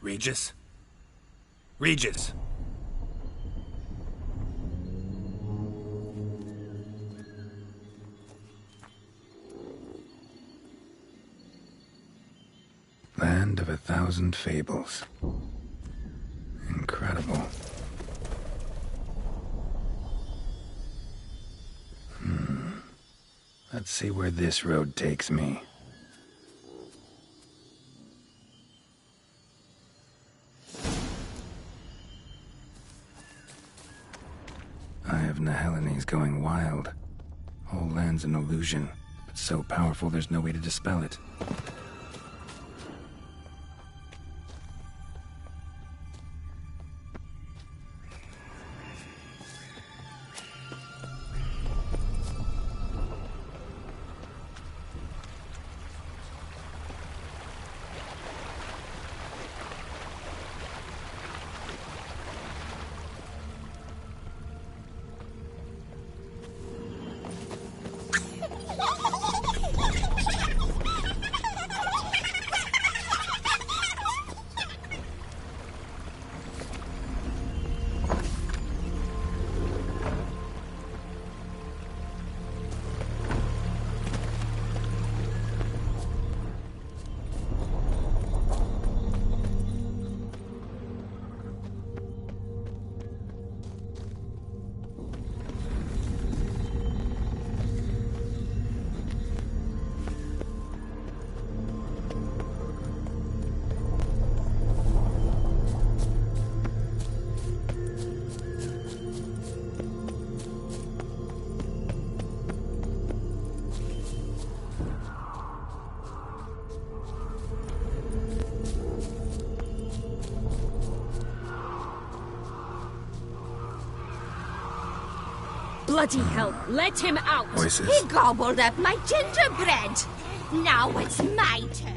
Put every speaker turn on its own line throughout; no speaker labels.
Regis? Regis!
Land of 1,000 fables. Incredible. Let's see where this road takes me. Eye of Nehelines going wild. Whole land's an illusion, but so powerful there's no way to dispel it.
Bloody hell, let him out!
Voices.
He gobbled up my gingerbread. Now it's my turn.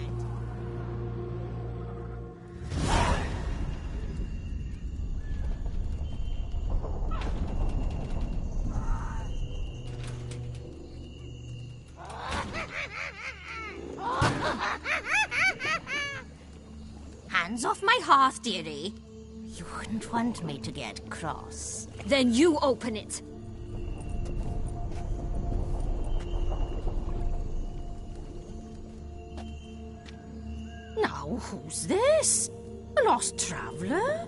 Hands off my hearth, dearie. You wouldn't want me to get cross.
Then you open it.
Now, who's this? A lost traveler?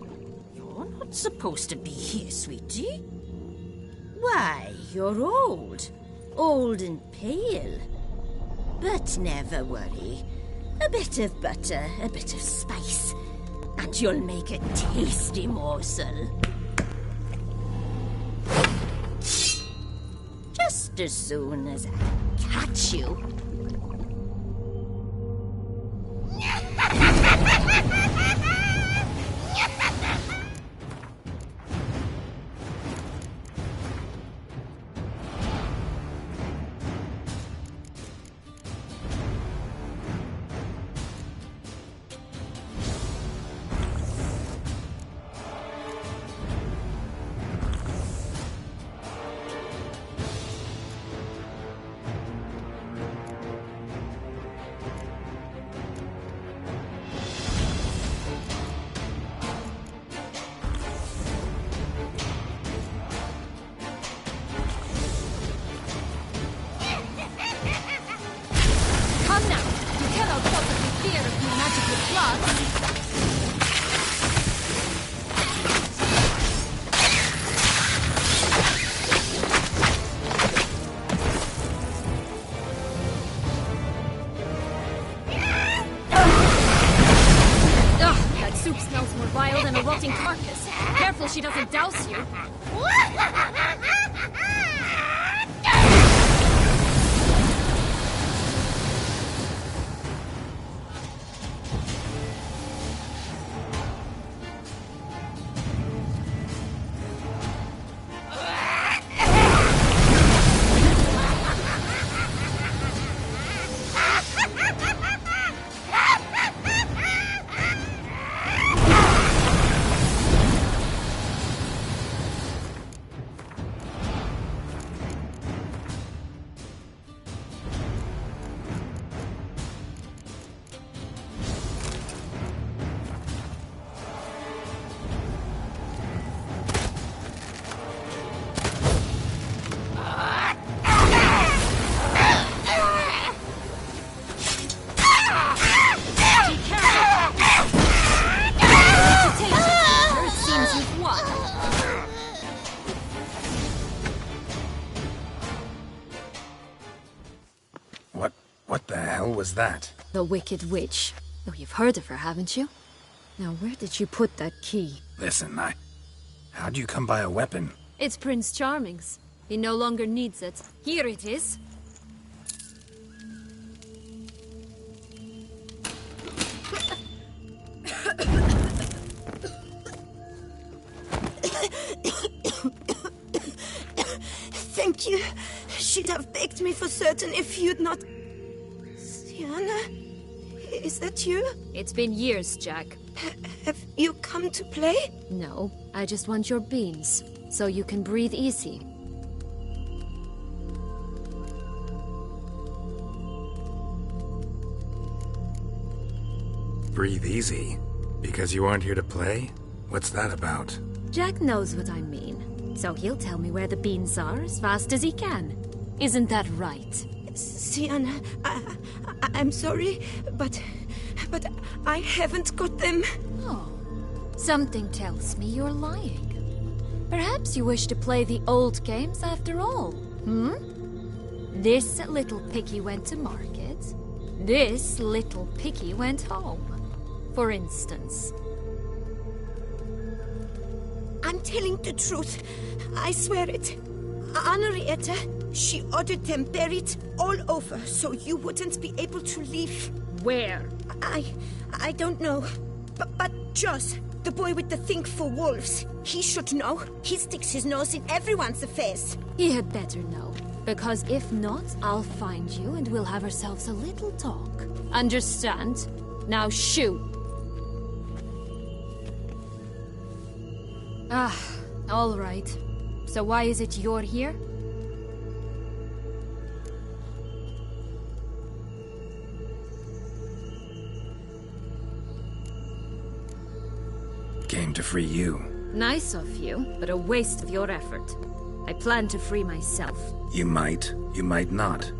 You're not supposed to be here, sweetie. Why, you're old. Old and pale. But never worry. A bit of butter, a bit of spice, and you'll make a tasty morsel. Just as soon as I catch you.
She doesn't douse you.
What the hell was that?
The Wicked Witch. Oh, you've heard of her, haven't you? Now, where did you put that key?
Listen, how'd you come by a weapon?
It's Prince Charming's. He no longer needs it. Here it is.
Thank you. She'd have begged me for certain if you'd not... Sienna? Is that you?
It's been years, Jack.
Have you come to play?
No, I just want your beans, so you can breathe easy.
Breathe easy? Because you aren't here to play? What's that about?
Jack knows what I mean, so he'll tell me where the beans are as fast as he can. Isn't that right?
Sienna, I'm sorry, but I haven't got them.
Oh, something tells me you're lying. Perhaps you wish to play the old games after all, This little piggy went to market. This little piggy went home, for instance.
I'm telling the truth. I swear it. Henrietta, she ordered them buried all over so you wouldn't be able to leave.
Where?
I don't know. But Joss, the boy with the thing for wolves, he should know. He sticks his nose in everyone's affairs.
He had better know. Because if not, I'll find you and we'll have ourselves a little talk. Understand? Now shoo! Ah, all right. So why is it you're here?
Came to free you.
Nice of you, but a waste of your effort. I plan to free myself.
You might not.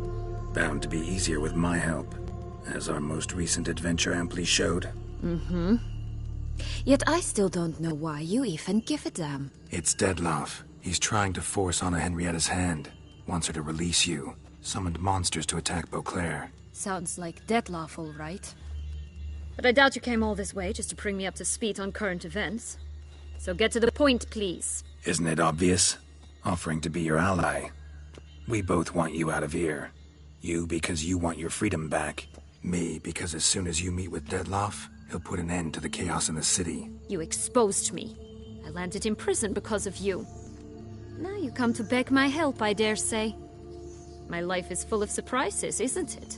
Bound to be easier with my help, as our most recent adventure amply showed.
Yet I still don't know why you even give a damn.
It's Deadloff. He's trying to force Anna Henrietta's hand. Wants her to release you. Summoned monsters to attack Beauclair.
Sounds like Dettlaff, all right. But I doubt you came all this way just to bring me up to speed on current events. So get to the point, please.
Isn't it obvious? Offering to be your ally. We both want you out of here. You because you want your freedom back. Me because as soon as you meet with Deadloff, he'll put an end to the chaos in the city.
You exposed me. I landed in prison because of you. Now you come to beg my help, I dare say. My life is full of surprises, isn't it?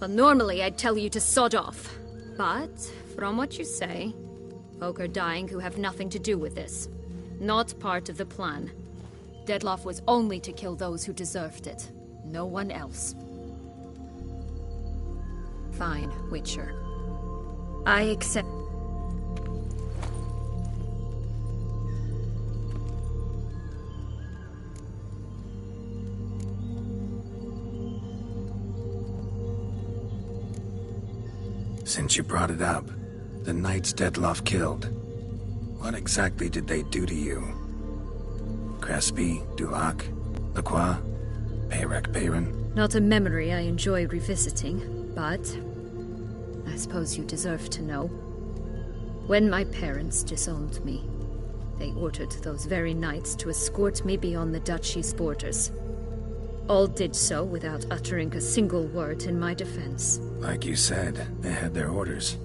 Well, normally I'd tell you to sod off. But, from what you say, folk are dying who have nothing to do with this. Not part of the plan. Deadloff was only to kill those who deserved it. No one else. Fine, Witcher. I accept...
Since you brought it up, the knights Deadloff killed. What exactly did they do to you? Crespi, Dulac, Lacroix, Peyrac Peyron?
Not a memory I enjoy revisiting, but... I suppose you deserve to know. When my parents disowned me, they ordered those very knights to escort me beyond the duchy's borders. All did so without uttering a single word in my defense.
Like you said, they had their orders.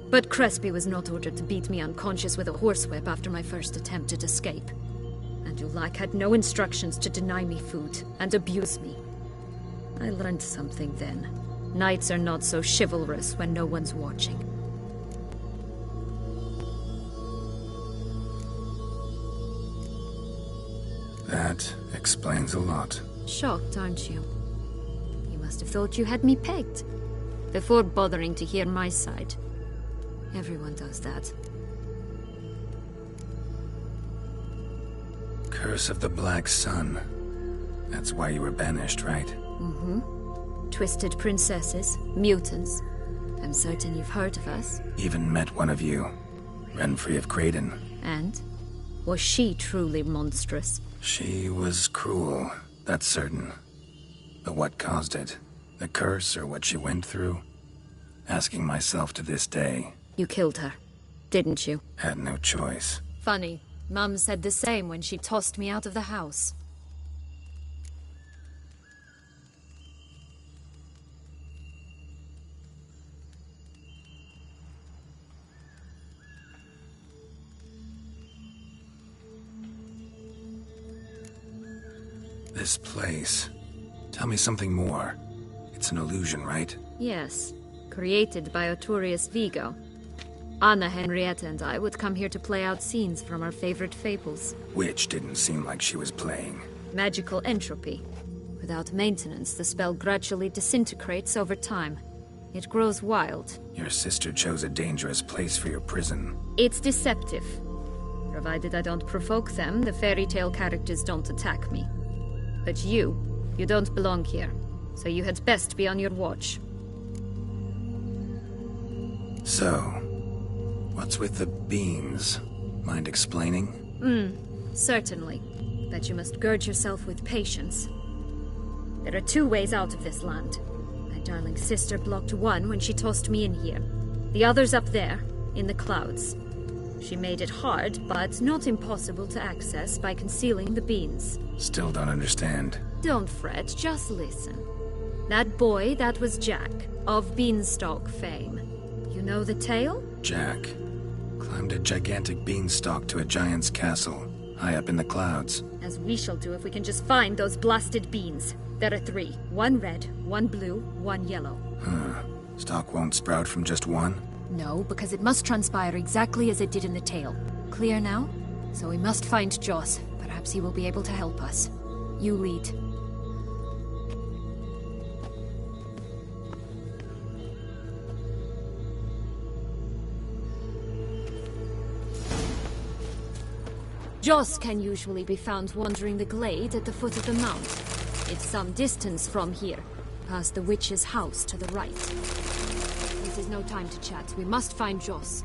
But Crespi was not ordered to beat me unconscious with a horsewhip after my first attempt at escape. And Dulac had no instructions to deny me food and abuse me. I learned something then. Knights are not so chivalrous when no one's watching.
That explains a lot.
Shocked, aren't you? You must have thought you had me pegged. Before bothering to hear my side. Everyone does that.
Curse of the Black Sun. That's why you were banished, right?
Twisted princesses, mutants. I'm certain you've heard of us.
Even met one of you. Renfrey of Craden.
And? Was she truly monstrous?
She was cruel, that's certain. But what caused it? The curse or what she went through? Asking myself to this day.
You killed her, didn't you?
Had no choice.
Funny. Mum said the same when she tossed me out of the house.
This place. Tell me something more. It's an illusion, right?
Yes, created by Arturius Vigo. Anna, Henrietta, and I would come here to play out scenes from our favorite fables.
Which didn't seem like she was playing.
Magical entropy. Without maintenance, the spell gradually disintegrates over time. It grows wild.
Your sister chose a dangerous place for your prison.
It's deceptive. Provided I don't provoke them, the fairy tale characters don't attack me. But you don't belong here. So you had best be on your watch.
So, what's with the beans? Mind explaining?
Certainly. But you must gird yourself with patience. There are two ways out of this land. My darling sister blocked one when she tossed me in here. The other's up there, in the clouds. She made it hard, but not impossible to access by concealing the beans.
Still don't understand.
Don't fret, just listen. That boy, that was Jack, of Beanstalk fame. You know the tale?
Jack climbed a gigantic beanstalk to a giant's castle, high up in the clouds.
As we shall do if we can just find those blasted beans. There are 3. 1 red, 1 blue, 1 yellow.
Stalk won't sprout from just one?
No, because it must transpire exactly as it did in the tale. Clear now? So we must find Joss. Perhaps he will be able to help us. You lead. Joss can usually be found wandering the glade at the foot of the mount. It's some distance from here, past the witch's house to the right. This is no time to chat. We must find Joss.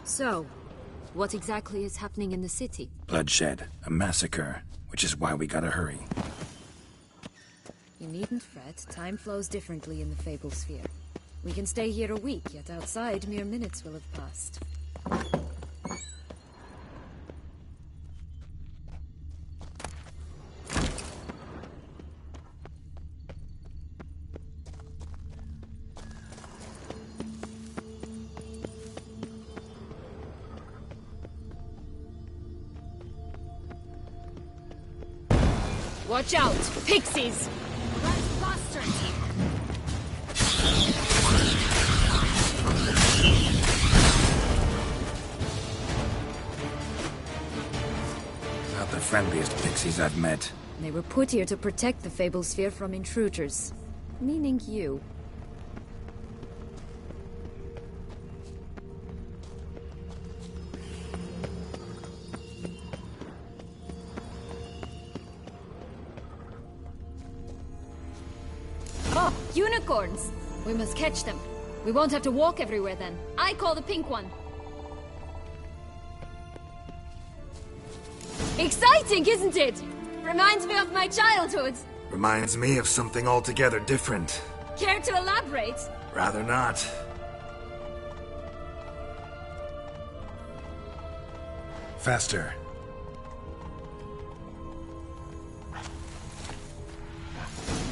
So, what exactly is happening in the city?
Bloodshed, a massacre, which is why we gotta hurry.
You needn't fret. Time flows differently in the Fable Sphere. We can stay here a week, yet outside mere minutes will have passed. Watch out! Pixies! Rat bastards!
Not the friendliest pixies I've met.
They were put here to protect the Fable Sphere from intruders. Meaning you. Oh, unicorns! We must catch them. We won't have to walk everywhere then. I call the pink one. Exciting, isn't it? Reminds me of my childhood.
Reminds me of something altogether different.
Care to elaborate?
Rather not.
Faster.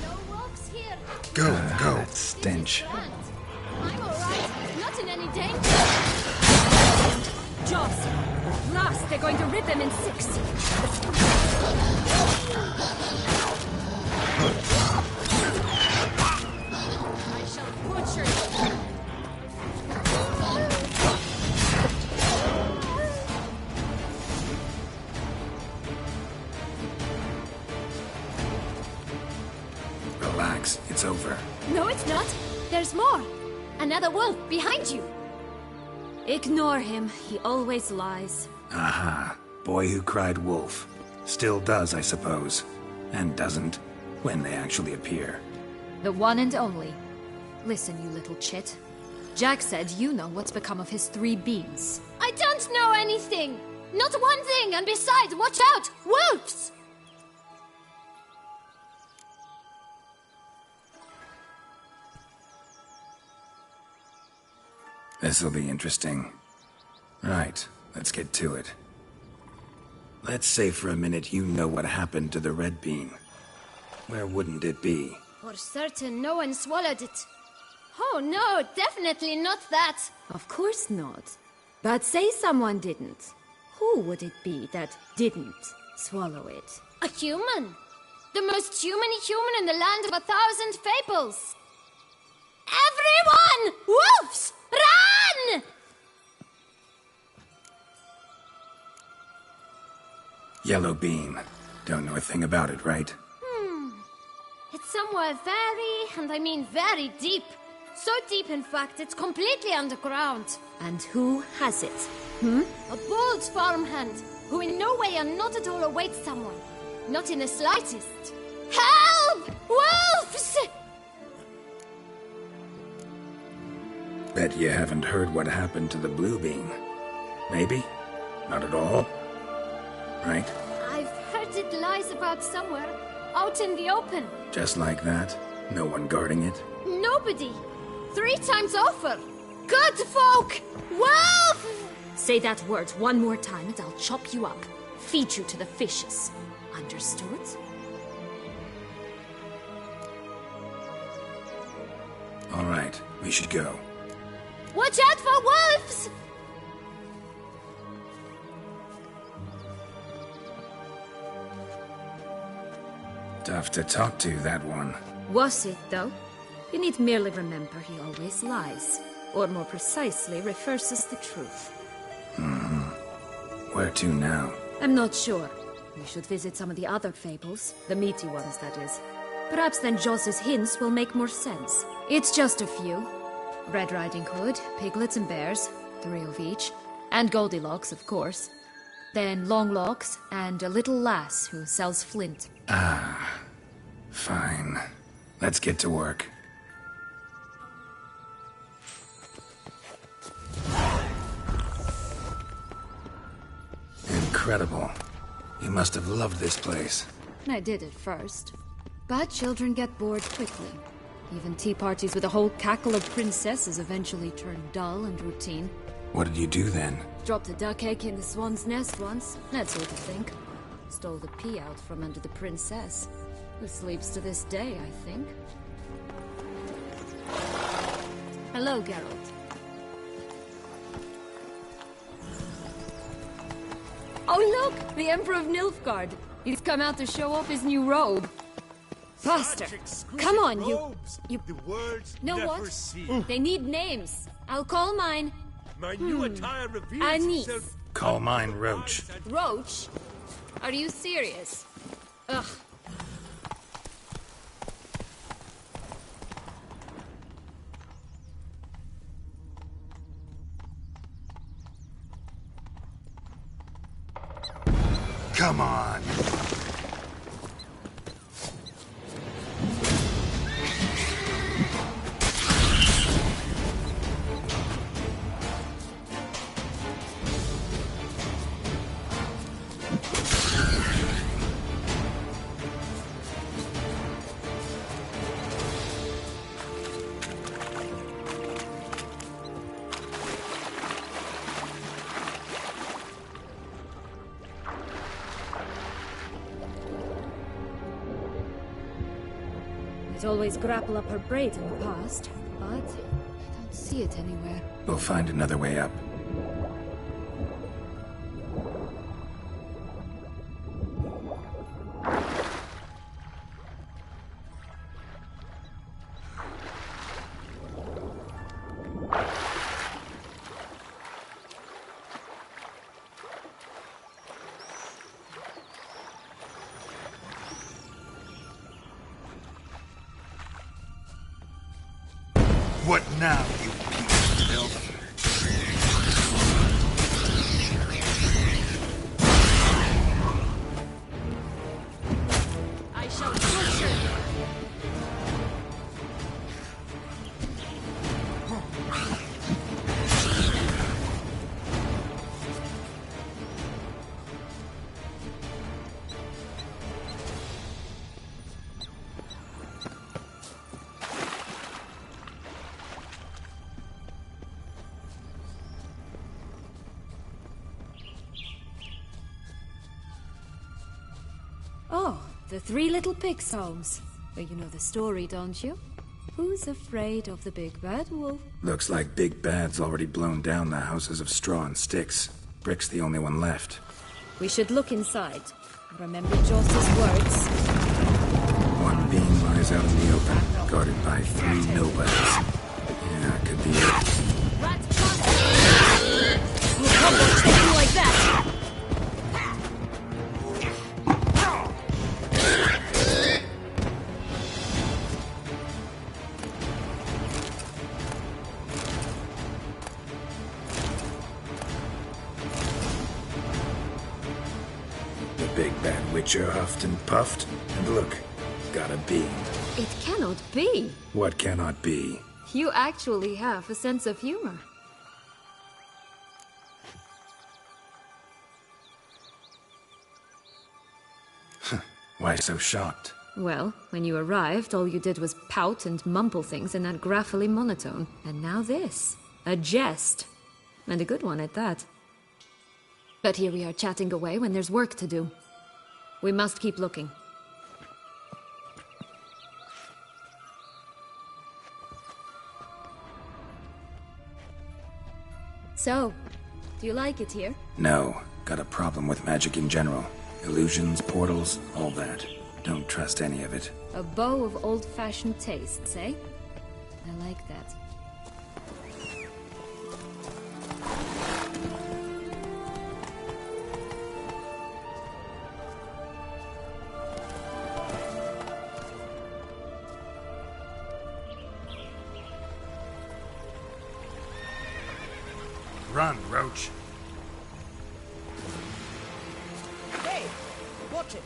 No ropes here.
Go, go.
That stench.
I'm alright. Not in any danger. Joss, At last, they're going to rip him in six. I shall butcher you.
Relax, it's over.
No, it's not. There's more. Another wolf behind you. Ignore him. He always lies.
Aha. Boy who cried wolf. Still does, I suppose. And doesn't, when they actually appear.
The one and only. Listen, you little chit. Jack said you know what's become of his 3 beans. I don't know anything! Not one thing, and besides, watch out! Wolves!
This'll be interesting. Right, let's get to it. Let's say for a minute you know what happened to the red bean. Where wouldn't it be?
For certain, no one swallowed it. Oh no, definitely not that. Of course not. But say someone didn't. Who would it be that didn't swallow it? A human. The most human-y human in the land of 1,000 fables. Everyone! Wolves! Run!
Yellow bean. Don't know a thing about it, right?
It's somewhere very, and I mean very deep. So deep, in fact, it's completely underground. And who has it? A bold farmhand, who in no way and not at all awaits someone. Not in the slightest. Help! Wolves!
Bet you haven't heard what happened to the blue bean. Maybe? Not at all? Right?
I've heard it lies about somewhere, out in the open.
Just like that? No one guarding it?
Nobody. 3 times over. Good folk! Wolf! Say that word one more time and I'll chop you up. Feed you to the fishes. Understood?
All right, we should go.
Watch out for wolves!
Tough to talk to, that one.
Was it, though? You need merely remember he always lies. Or more precisely, reverses the truth.
Where to now?
I'm not sure. We should visit some of the other fables. The meaty ones, that is. Perhaps then Joss's hints will make more sense. It's just a few. Red Riding Hood, piglets and bears, 3 of each. And Goldilocks, of course. Then Longlocks, and a little lass who sells flint.
Fine. Let's get to work. Incredible. You must have loved this place.
I did at first. But children get bored quickly. Even tea parties with a whole cackle of princesses eventually turn dull and routine.
What did you do then?
Dropped a duck egg in the swan's nest once, that sort of thing. Stole the pea out from under the princess, who sleeps to this day, I think. Hello, Geralt. Oh look! The Emperor of Nilfgaard! He's come out to show off his new robe. Faster! Come on, you...
The world's
Know
never
what?
seen.
They need names. I'll call mine
My new attire reveals
Anise.
itself.
Call mine Roach.
Roach? Are you serious? Ugh.
Come on!
I'd always grapple up her braid in the past, but I don't see it anywhere.
We'll find another way up.
What now, you piece of filth?
I shall torture you. Oh, the Three Little Pigs homes. Well, you know the story, don't you? Who's afraid of the big bad wolf?
Looks like Big Bad's already blown down the houses of straw and sticks. Brick's the only one left.
We should look inside. Remember Joss's words.
One being lies out in the open, guarded by 3 nobodies. Yeah, could be it.
Rat monster! We'll come and take you like that!
The big bad witcher huffed and puffed, and look, got a beam.
It cannot be.
What cannot be?
You actually have a sense of humor.
Why so shocked?
Well, when you arrived, all you did was pout and mumble things in that graphically monotone. And now this. A jest. And a good one at that. But here we are chatting away when there's work to do. We must keep looking. So, do you like it here?
No, got a problem with magic in general. Illusions, portals, all that. Don't trust any of it.
A bow of old-fashioned tastes, eh? I like that.
Run, Roach.
Hey, watch it.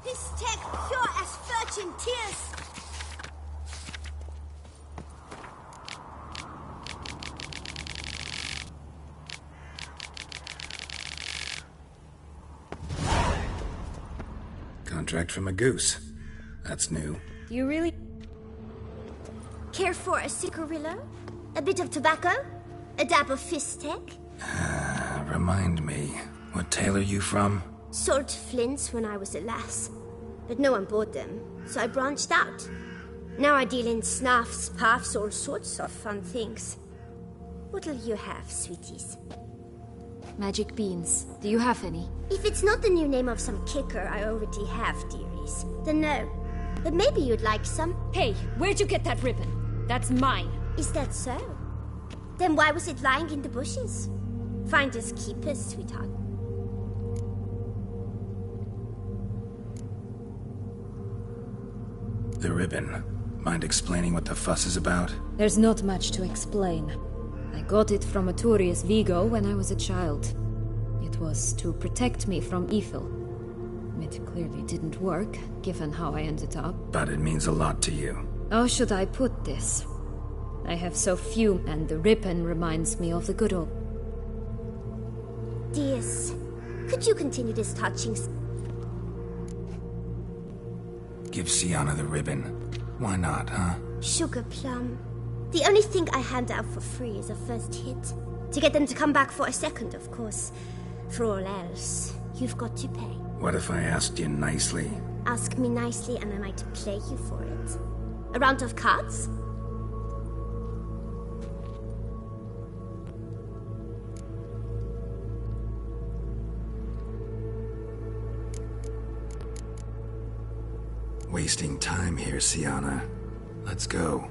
This tech pure as virgin tears.
Contract from a goose. That's new.
You really...
Care for a cigarillo? A bit of tobacco? A dab of fist tech?
Remind me, what tale are you from?
Sold flints when I was a lass. But no one bought them, so I branched out. Now I deal in snuffs, puffs, all sorts of fun things. What'll you have, sweeties?
Magic beans. Do you have any?
If it's not the new name of some kicker I already have, dearies, then no. But maybe you'd like some.
Hey, where'd you get that ribbon? That's mine.
Is that so? Then why was it lying in the bushes? Finders keepers, sweetheart.
The ribbon. Mind explaining what the fuss is about?
There's not much to explain. I got it from Aturius Vigo when I was a child. It was to protect me from evil. It clearly didn't work, given how I ended up.
But it means a lot to you.
How should I put this? I have so few, and the ribbon reminds me of the good old...
Dears, could you continue this touching...
Give Sienna the ribbon. Why not, huh?
Sugar plum. The only thing I hand out for free is a first hit. To get them to come back for a second, of course. For all else, you've got to pay.
What if I asked you nicely?
Ask me nicely and I might play you for it. A round of cards?
Wasting time here, Sienna. Let's go.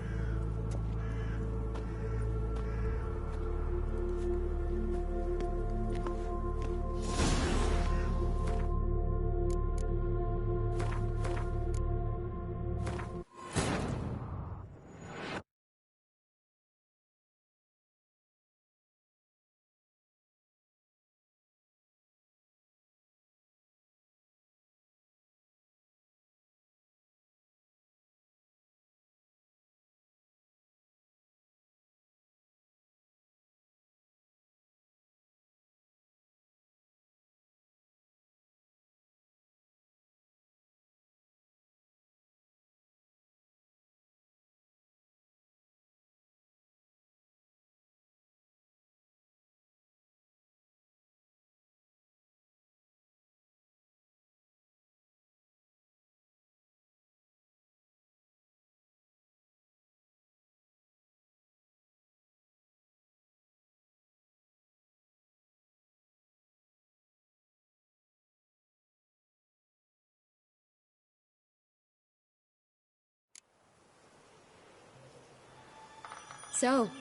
So,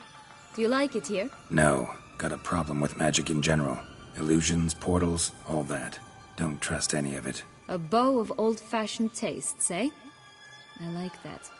do you like it here?
No. Got a problem with magic in general. Illusions, portals, all that. Don't trust any of it.
A bow of old-fashioned tastes, eh? I like that.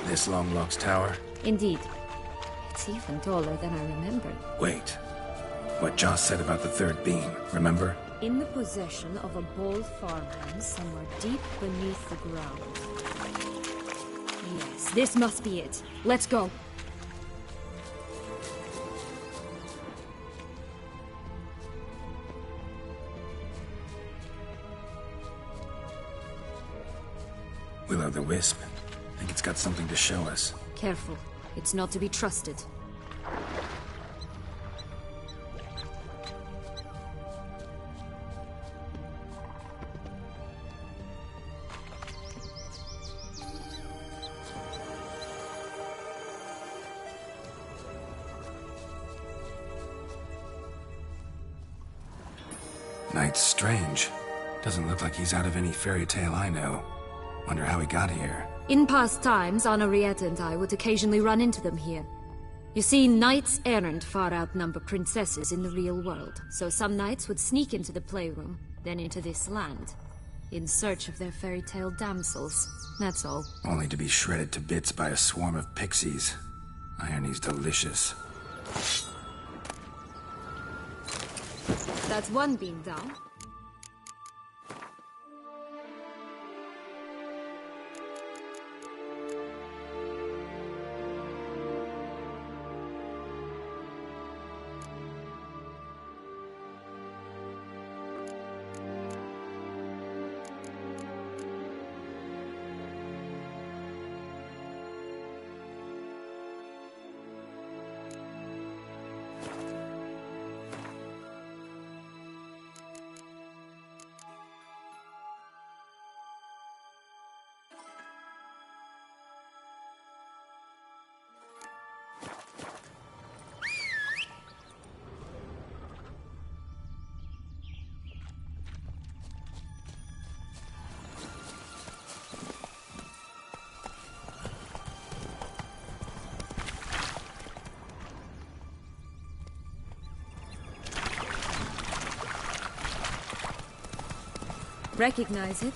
This Longlock's tower?
Indeed. It's even taller than I remembered.
Wait. What Joss said about the third beam, remember?
In the possession of a bold farmhand somewhere deep beneath the ground. Yes, this must be it. Let's go.
Will-o'-the-wisp. Think it's got something to show us.
Careful. It's not to be trusted.
Knight's strange. Doesn't look like he's out of any fairy tale I know. Wonder how he got here.
In past times, Henrietta and I would occasionally run into them here. You see, knights errant far outnumber princesses in the real world, so some knights would sneak into the playroom, then into this land, in search of their fairy tale damsels. That's all.
Only to be shredded to bits by a swarm of pixies. Irony's delicious.
That's one beam down. Recognize it?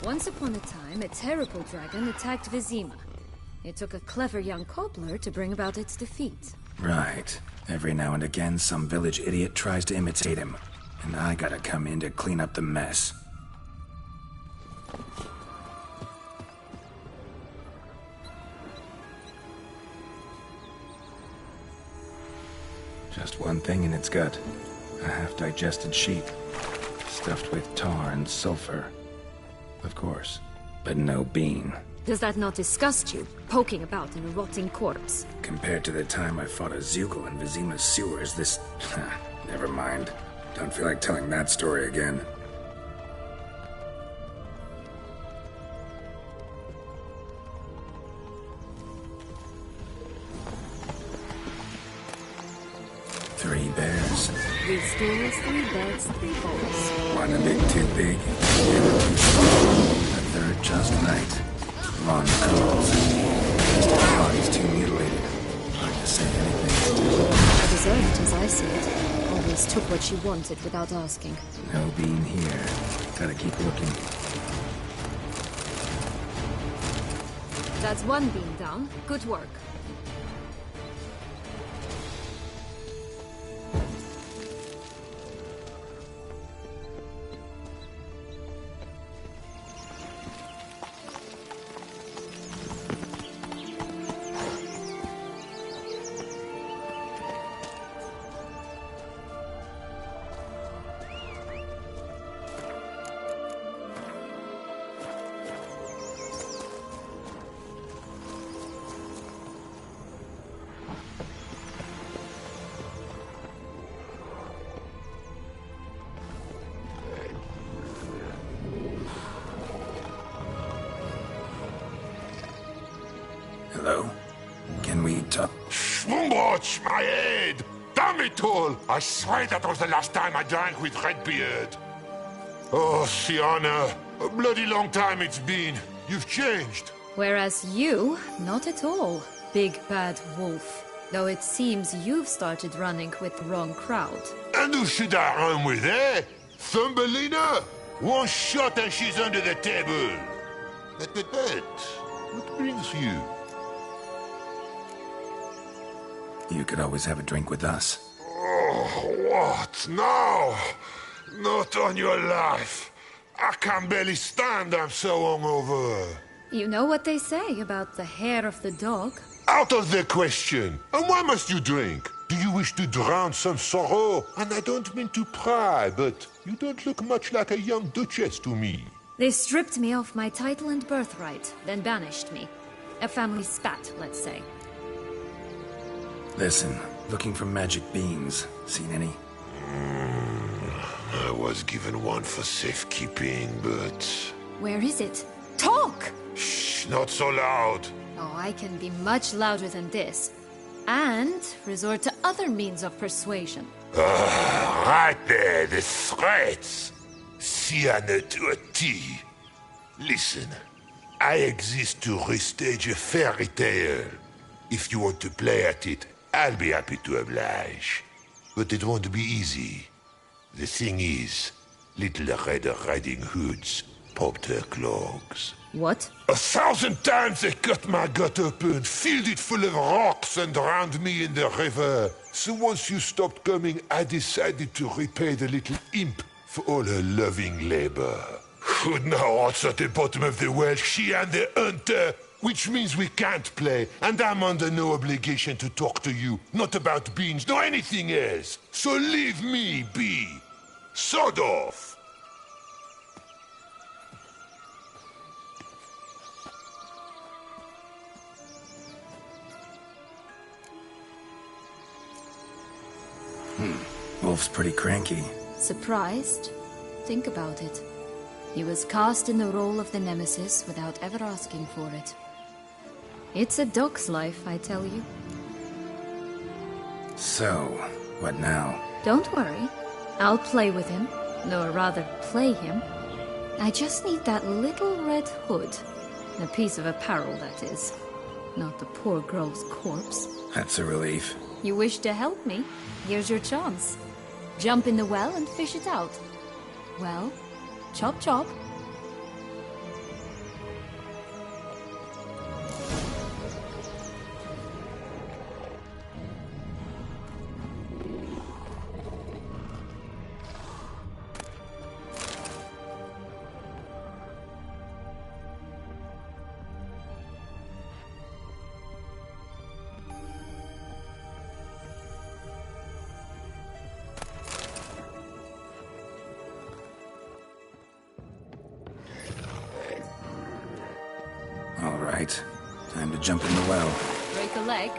Once upon a time, a terrible dragon attacked Vizima. It took a clever young cobbler to bring about its defeat.
Right. Every now and again, some village idiot tries to imitate him. And I gotta come in to clean up the mess. Just one thing in its gut. A half-digested sheep. Stuffed with tar and sulfur. Of course. But no bean.
Does that not disgust you, poking about in a rotting corpse?
Compared to the time I fought a Zeugl in Vizima's sewers, this... never mind. Don't feel like telling that story again. Three bears.
3 stools, 3 beds, 3 bowls.
One a bit too big. A third just right. Long curls. Bodies too mutilated. Hard to say anything.
I deserved it as I see it. Always took what she wanted without asking.
No bean here. Gotta keep looking.
That's one beam down. Good work.
Hello? Can we talk?
Watch my head! Damn it all! I swear that was the last time I drank with Redbeard. Oh, Sienna, a bloody long time it's been. You've changed.
Whereas you, not at all, big bad wolf. Though it seems you've started running with the wrong crowd.
And who should I run with, eh? Thumbelina? One shot and she's under the table. But, what brings you?
You could always have a drink with us.
Oh, what? No! Not on your life. I can barely stand, I'm so hungover.
You know what they say about the hair of the dog?
Out of the question. And why must you drink? Do you wish to drown some sorrow? And I don't mean to pry, but you don't look much like a young duchess to me.
They stripped me of my title and birthright, then banished me. A family spat, let's say.
Listen, looking for magic beans. Seen any?
I was given one for safekeeping, but...
Where is it? Talk!
Shh, not so loud.
Oh, I can be much louder than this. And resort to other means of persuasion.
Right there, the threats. Sienna to a T. Listen, I exist to restage a fairy tale. If you want to play at it, I'll be happy to oblige. But it won't be easy. The thing is, Little Red Riding Hoods popped her clogs.
What?
1,000 times they cut my gut open, filled it full of rocks and drowned me in the river. So once you stopped coming, I decided to repay the little imp for all her loving labor. Now what's at the bottom of the well, she and the hunter, which means we can't play, and I'm under no obligation to talk to you, not about beans, nor anything else. So leave me be. Sod off.
Wolf's pretty cranky.
Surprised? Think about it. He was cast in the role of the Nemesis without ever asking for it. It's a dog's life, I tell you.
So, what now?
Don't worry. I'll play with him. Or rather, play him. I just need that little red hood. A piece of apparel, that is. Not the poor girl's corpse.
That's a relief.
You wish to help me? Here's your chance. Jump in the well and fish it out. Well, chop chop.
All right. Time to jump in the well.
Break a leg.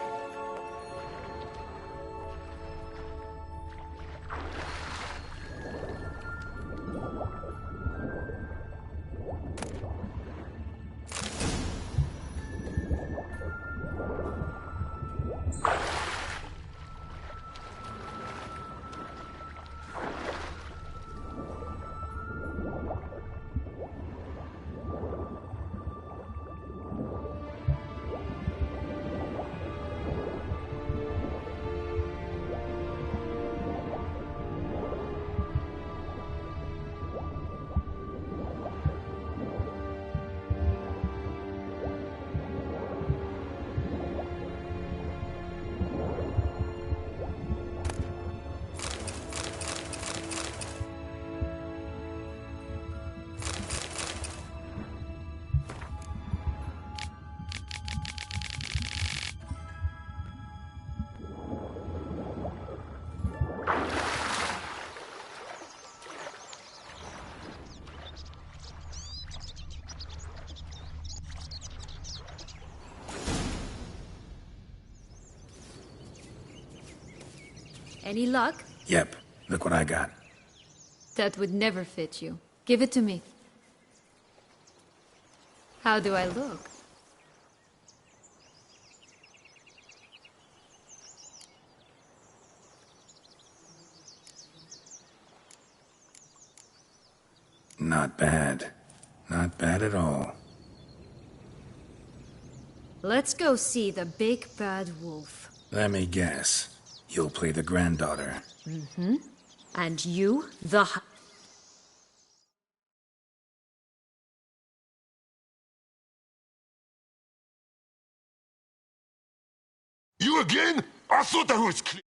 Any luck?
Yep. Look what I got.
That would never fit you. Give it to me. How do I look?
Not bad. Not bad at all.
Let's go see the big bad wolf.
Let me guess. You'll play the granddaughter.
And you, the...
You again? I thought that was clear.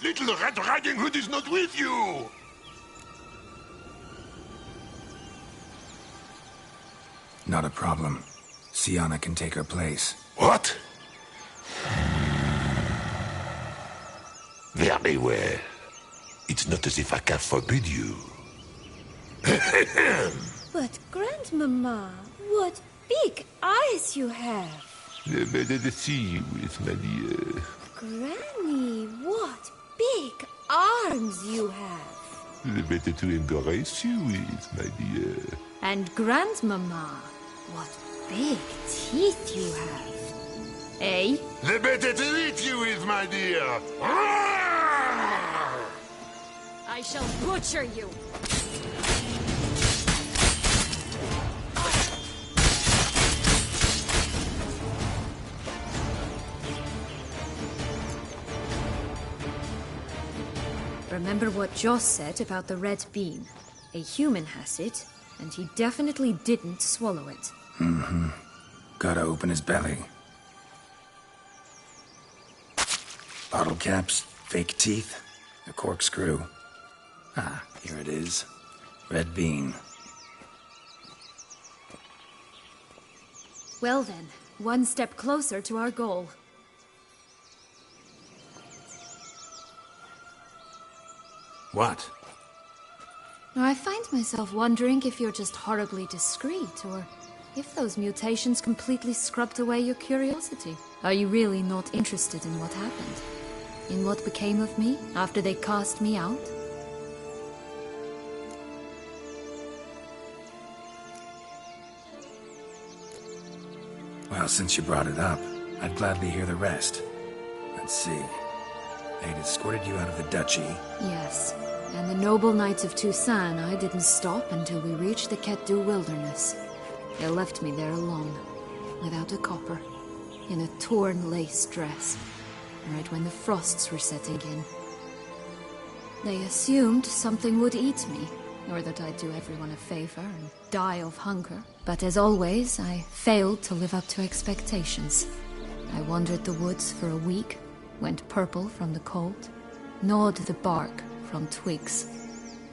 Little Red Riding Hood is not with you!
Not a problem. Sienna can take her place.
What? Very well. It's not as if I can forbid you.
But, Grandmama, what big eyes you have!
The better to see you with, my dear.
Granny, what big arms you have!
The better to embrace you with, my dear.
And Grandmama, what big teeth you have. Eh?
The better to eat you with, my dear.
I shall butcher you. Remember what Joss said about the red bean. A human has it, and he definitely didn't swallow it.
Mm-hmm. Gotta open his belly. Bottle caps, fake teeth, a corkscrew. Ah, here it is. Red bean.
Well then, one step closer to our goal.
What?
Now, I find myself wondering if you're just horribly discreet, or if those mutations completely scrubbed away your curiosity. Are you really not interested in what happened? In what became of me after they cast me out?
Well, since you brought it up, I'd gladly hear the rest. Let's see. They'd escorted you out of the duchy.
Yes. And the noble knights of Toussaint, I didn't stop until we reached the Ketdu wilderness. They left me there alone, without a copper, in a torn lace dress, right when the frosts were setting in. They assumed something would eat me, or that I'd do everyone a favor and die of hunger. But as always, I failed to live up to expectations. I wandered the woods for a week, went purple from the cold, gnawed the bark from twigs.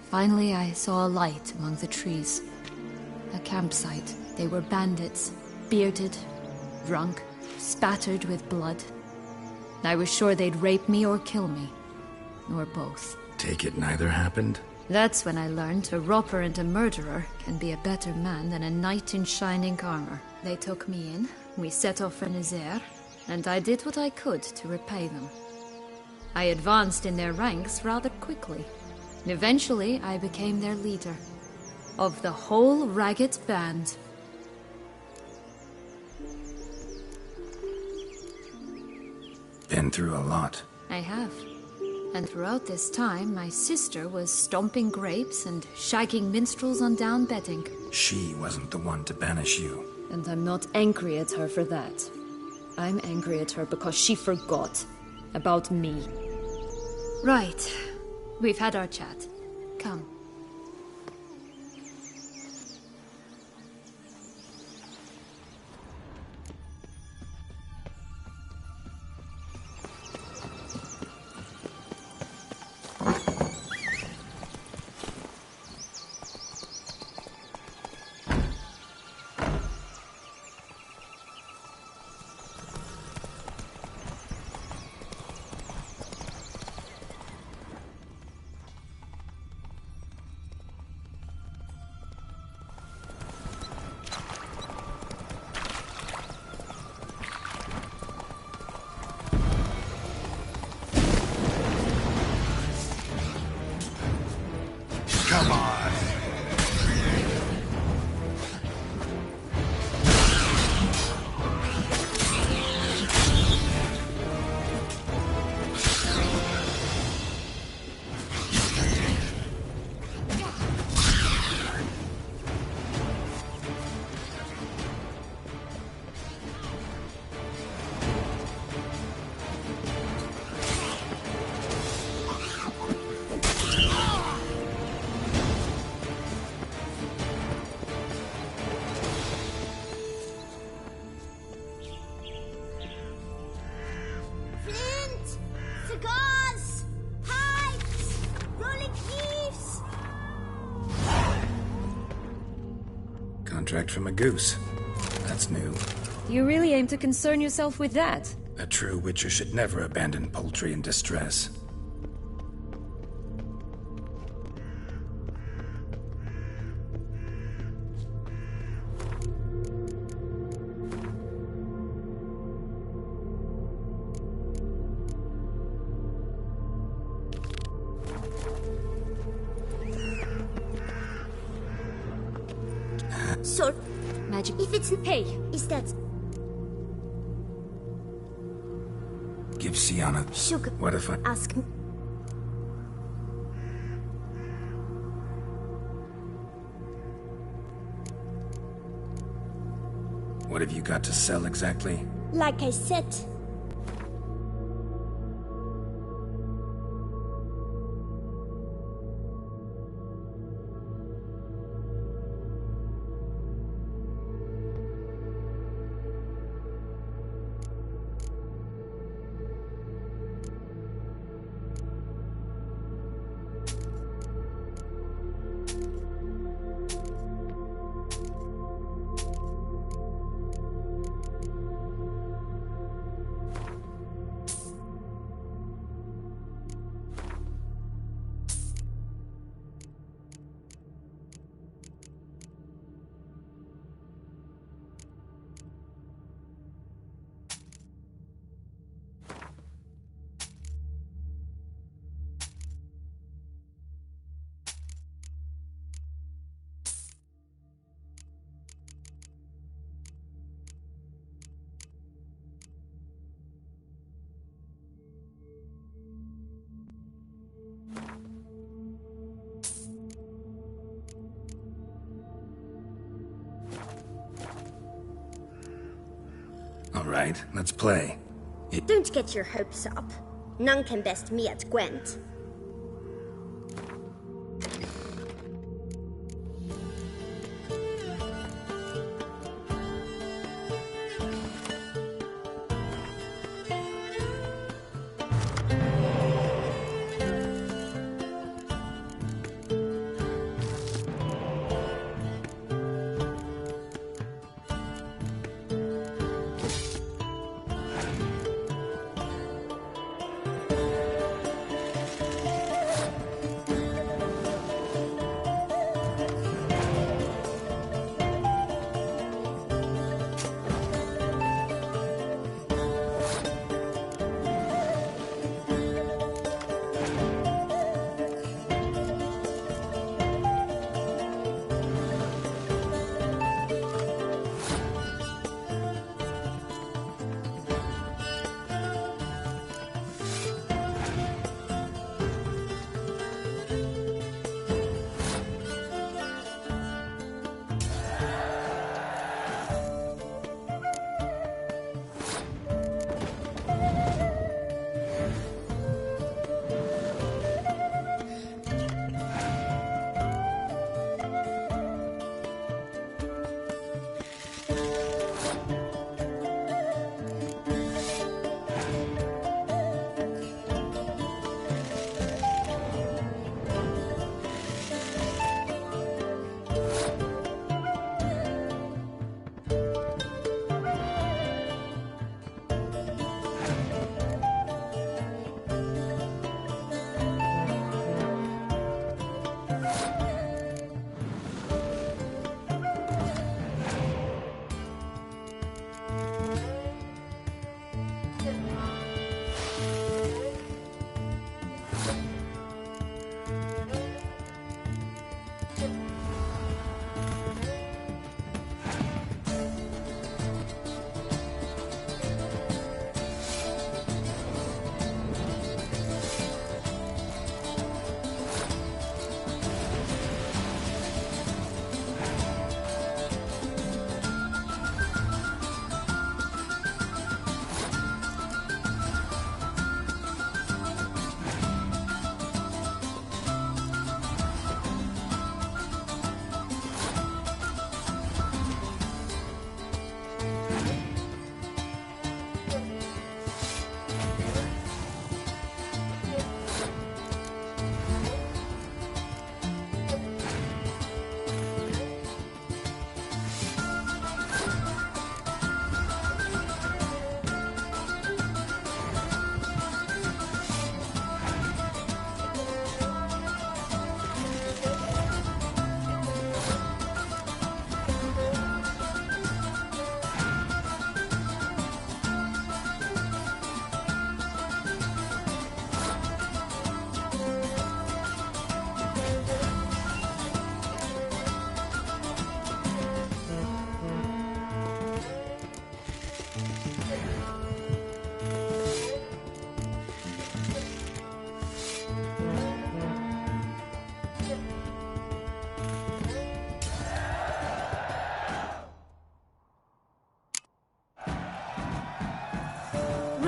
Finally, I saw a light among the trees. A campsite. They were bandits, bearded, drunk, spattered with blood. I was sure they'd rape me or kill me, or both.
Take it neither happened?
That's when I learned a robber and a murderer can be a better man than a knight in shining armor. They took me in, we set off for Nazaire, and I did what I could to repay them. I advanced in their ranks rather quickly. Eventually, I became their leader. Of the whole ragged band.
Been through a lot.
I have. And throughout this time, my sister was stomping grapes and shagging minstrels on down bedding.
She wasn't the one to banish you.
And I'm not angry at her for that. I'm angry at her because she forgot about me. Right. We've had our chat. Come.
contract from a goose. That's new.
You really aim to concern yourself with that?
A true witcher should never abandon poultry in distress.
So,
Magic.
if it's... Hey, is that...
Give Sienna...
Sugar...
What if I...
Ask me...
What have you got to sell exactly?
Like I said...
All right, let's play.
Don't get your hopes up. None can best me at Gwent.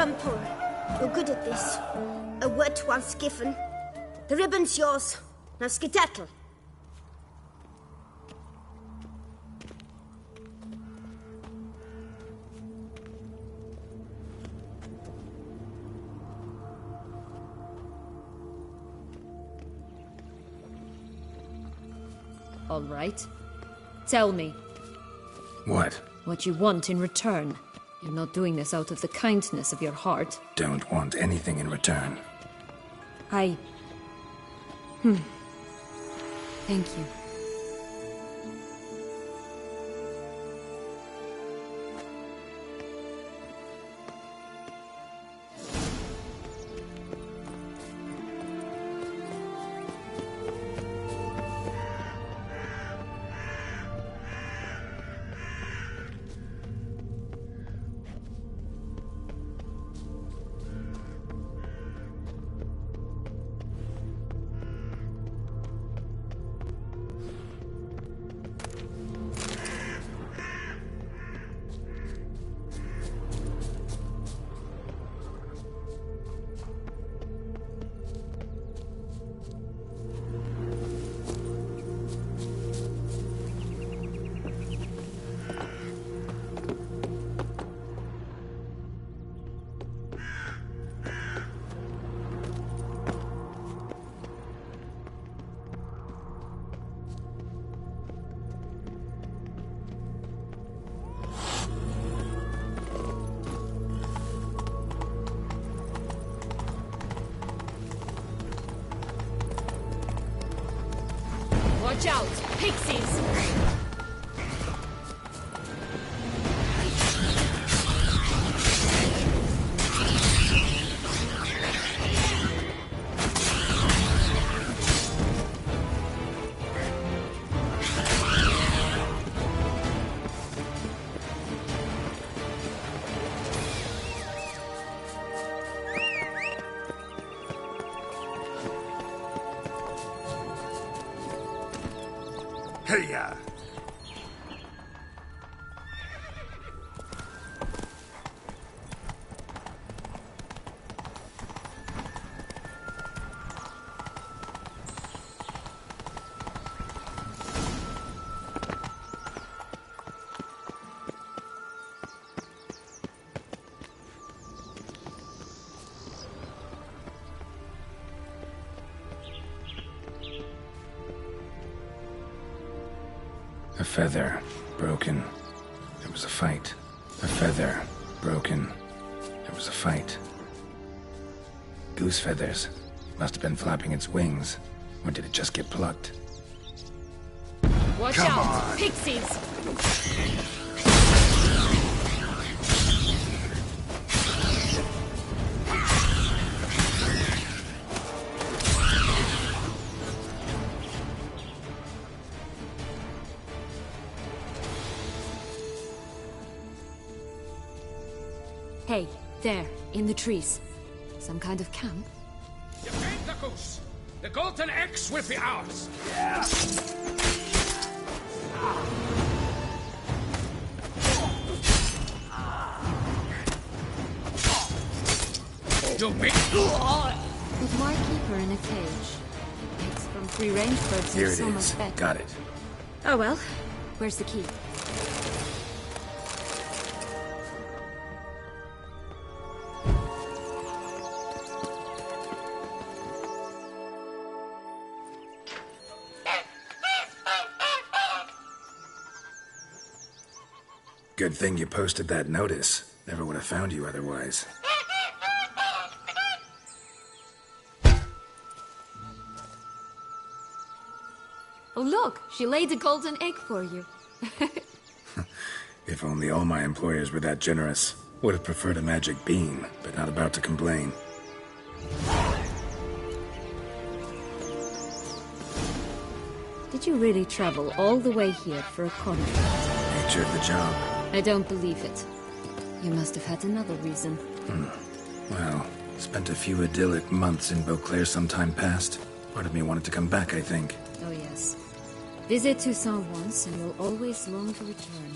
Rumpole, you're good at this. A word once given. The ribbon's yours. Now skedaddle.
All right. Tell me.
What?
What you want in return. You're not doing this out of the kindness of your heart.
Don't want anything in return.
Thank you. Watch out! Pixies!
Hey-ya! A feather, broken. There was a fight. A feather, broken. There was a fight. Goose feathers. Must have been flapping its wings. Or did it just get plucked?
Watch
Come
out!
on.
Pixies! Hey, there, in the trees. Some kind of camp?
Defend the goose! The golden X will be ours! You make...
But why keep her in a cage? Eggs from free-range birds
Here
are
it
so
is.
much better.
Got it.
Oh well. Where's the key?
Good thing you posted that notice. Never would have found you otherwise.
Oh look, she laid a golden egg for you.
If only all my employers were that generous. Would have preferred a magic bean, but not about to complain.
Did you really travel all the way here for a contract?
Nature of the job.
I don't believe it. You must have had another reason.
Well, spent a few idyllic months in Beauclair some time past. Part of me wanted to come back, I think.
Oh yes. Visit Toussaint once and you'll always long to return.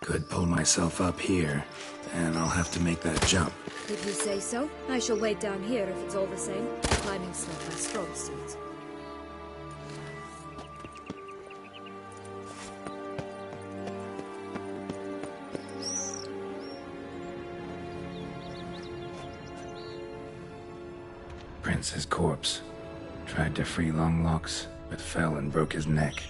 Could pull myself up here, and I'll have to make that jump.
If you say so, I shall wait down here if it's all the same. Climbing's not my strong suit.
Prince's corpse. Tried to free Longlocks, but fell and broke his neck.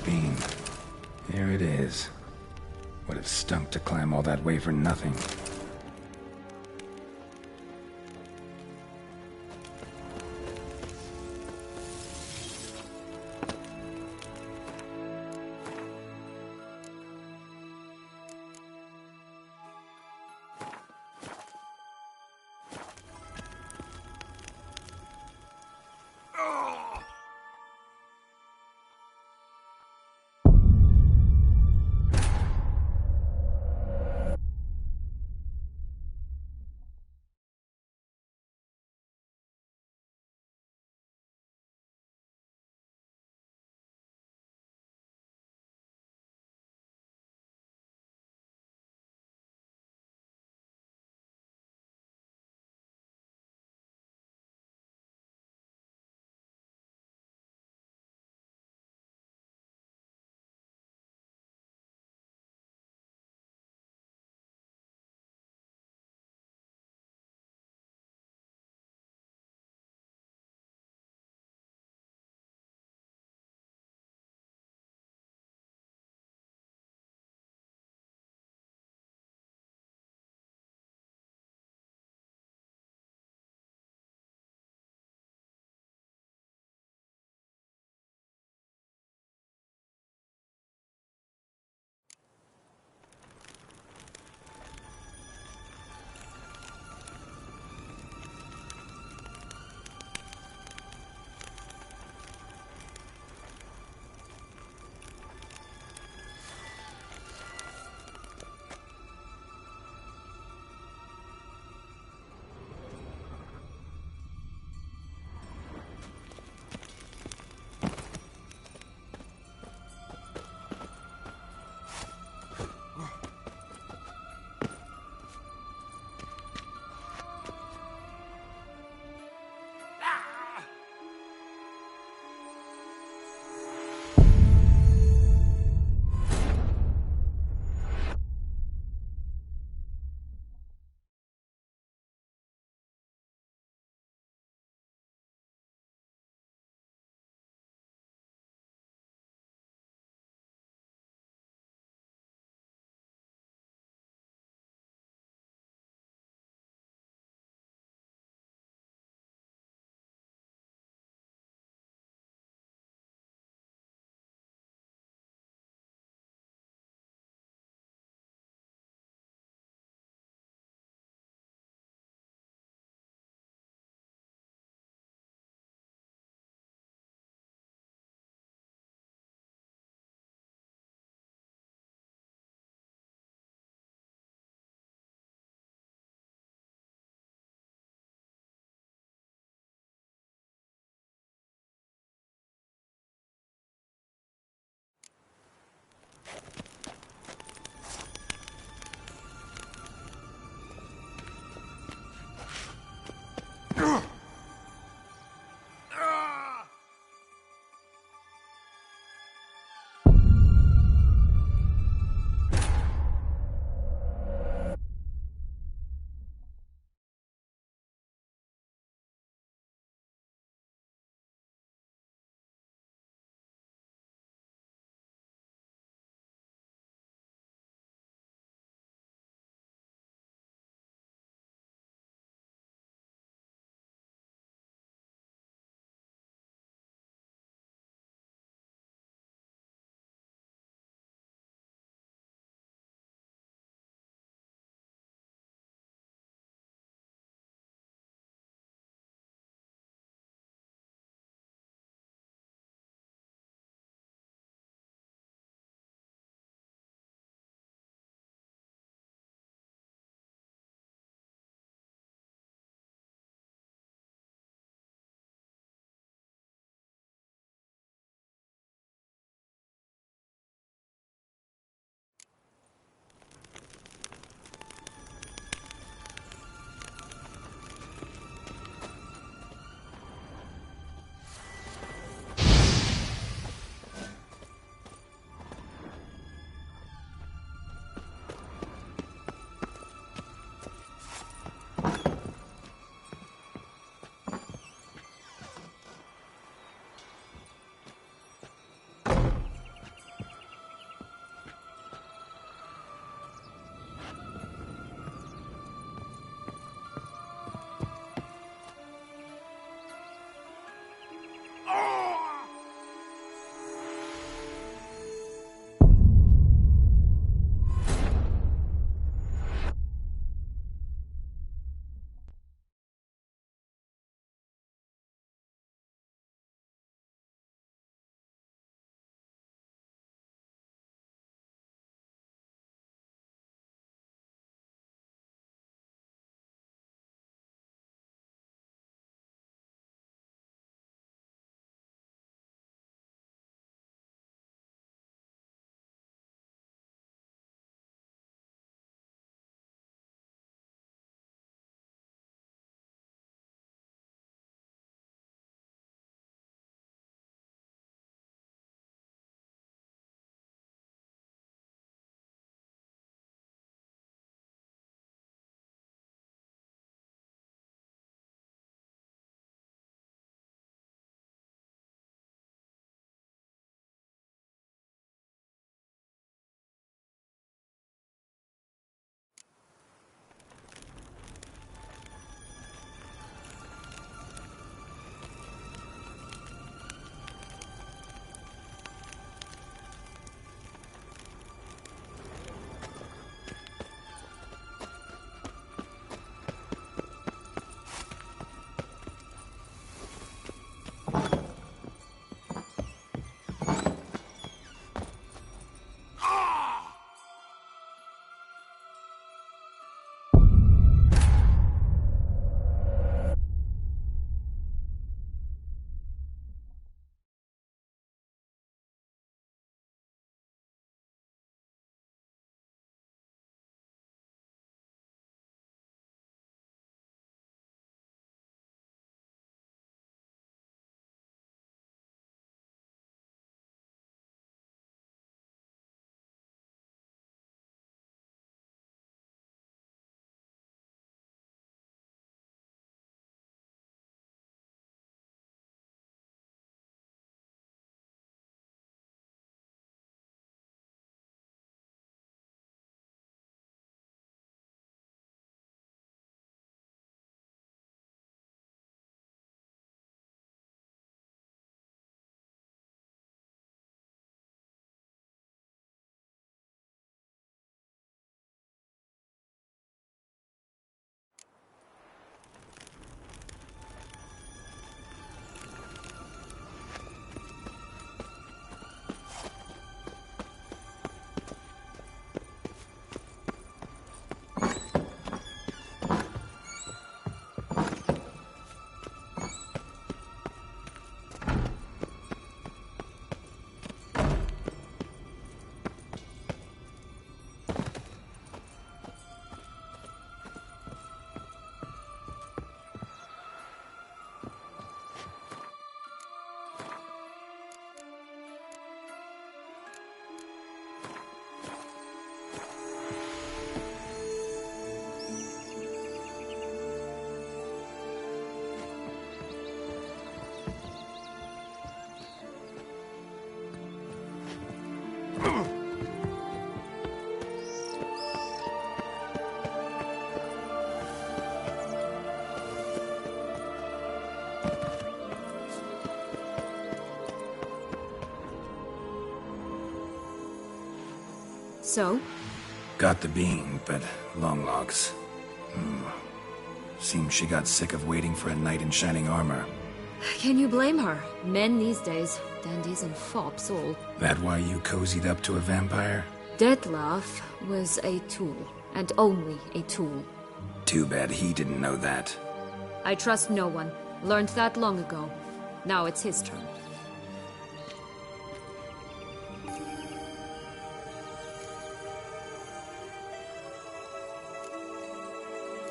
Bean. There it is. Would have stunk to climb all that way for nothing.
So?
Got the bean, but long logs. Seems she got sick of waiting for a knight in shining armor.
Can you blame her? Men these days, dandies and fops all.
That why you cozied up to a vampire?
Dettlaff was a tool, and only a tool.
Too bad he didn't know that.
I trust no one. Learned that long ago. Now it's his turn.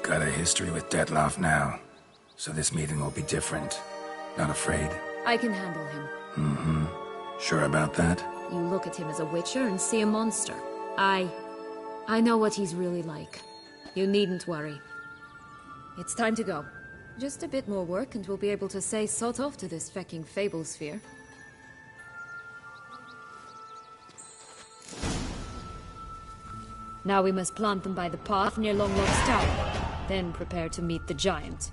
Got a history with Dettlaff now, so this meeting will be different. Not afraid?
I can handle him.
Sure about that?
You look at him as a witcher and see a monster. I know what he's really like. You needn't worry. It's time to go. Just a bit more work and we'll be able to say sod off to this fecking fable sphere. Now we must plant them by the path near Longlock's tower. Then prepare to meet the giant.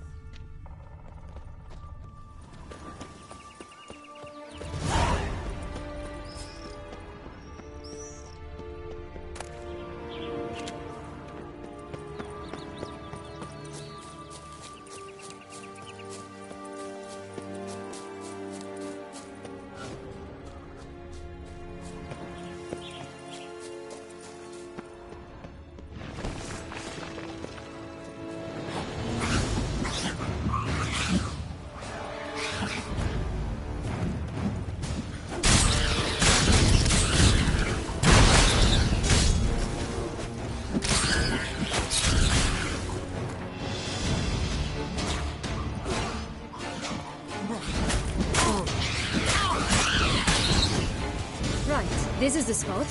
This is the spot.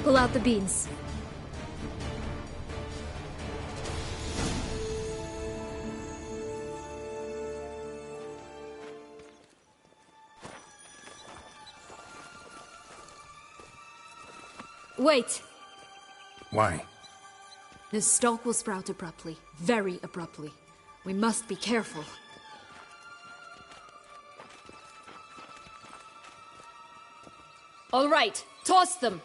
Pull out the beans. Wait!
Why?
The stalk will sprout abruptly. Very abruptly. We must be careful. All right, toss them!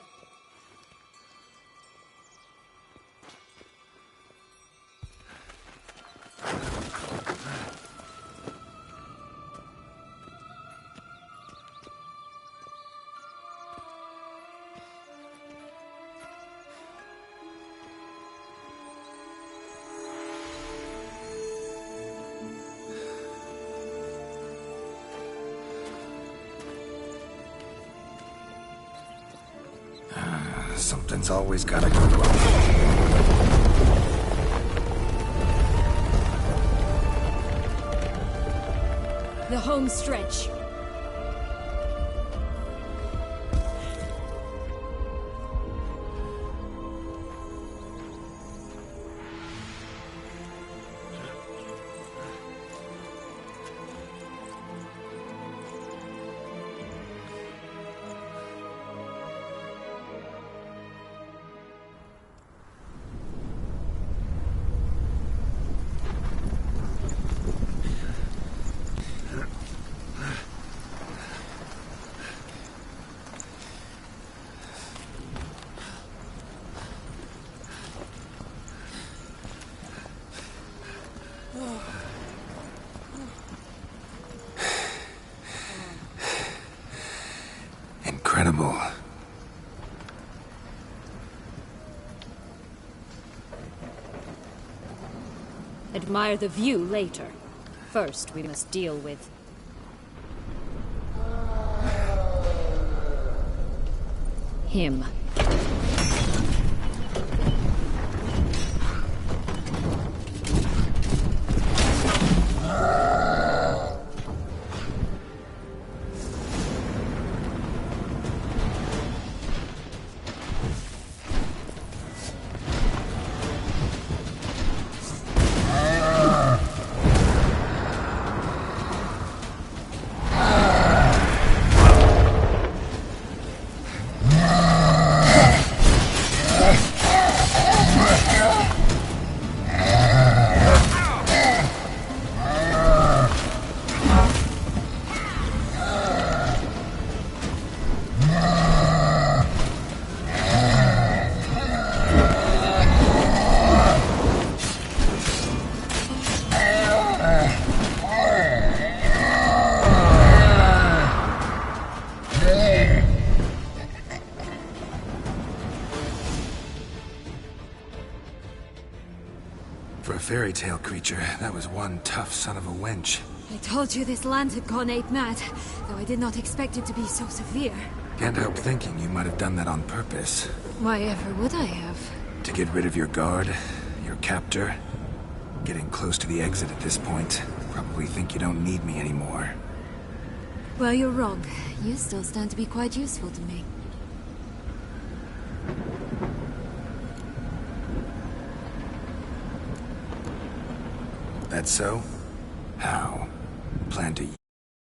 Something's always gotta go wrong.
The home stretch.
Incredible.
Admire the view later. First, we must deal with... him.
For a fairy tale creature, that was one tough son of a wench.
I told you this land had gone ape mad, though I did not expect it to be so severe.
Can't help thinking you might have done that on purpose.
Why ever would I have?
To get rid of your guard, your captor. Getting close to the exit at this point. Probably think you don't need me anymore.
Well, you're wrong. You still stand to be quite useful to me.
That so?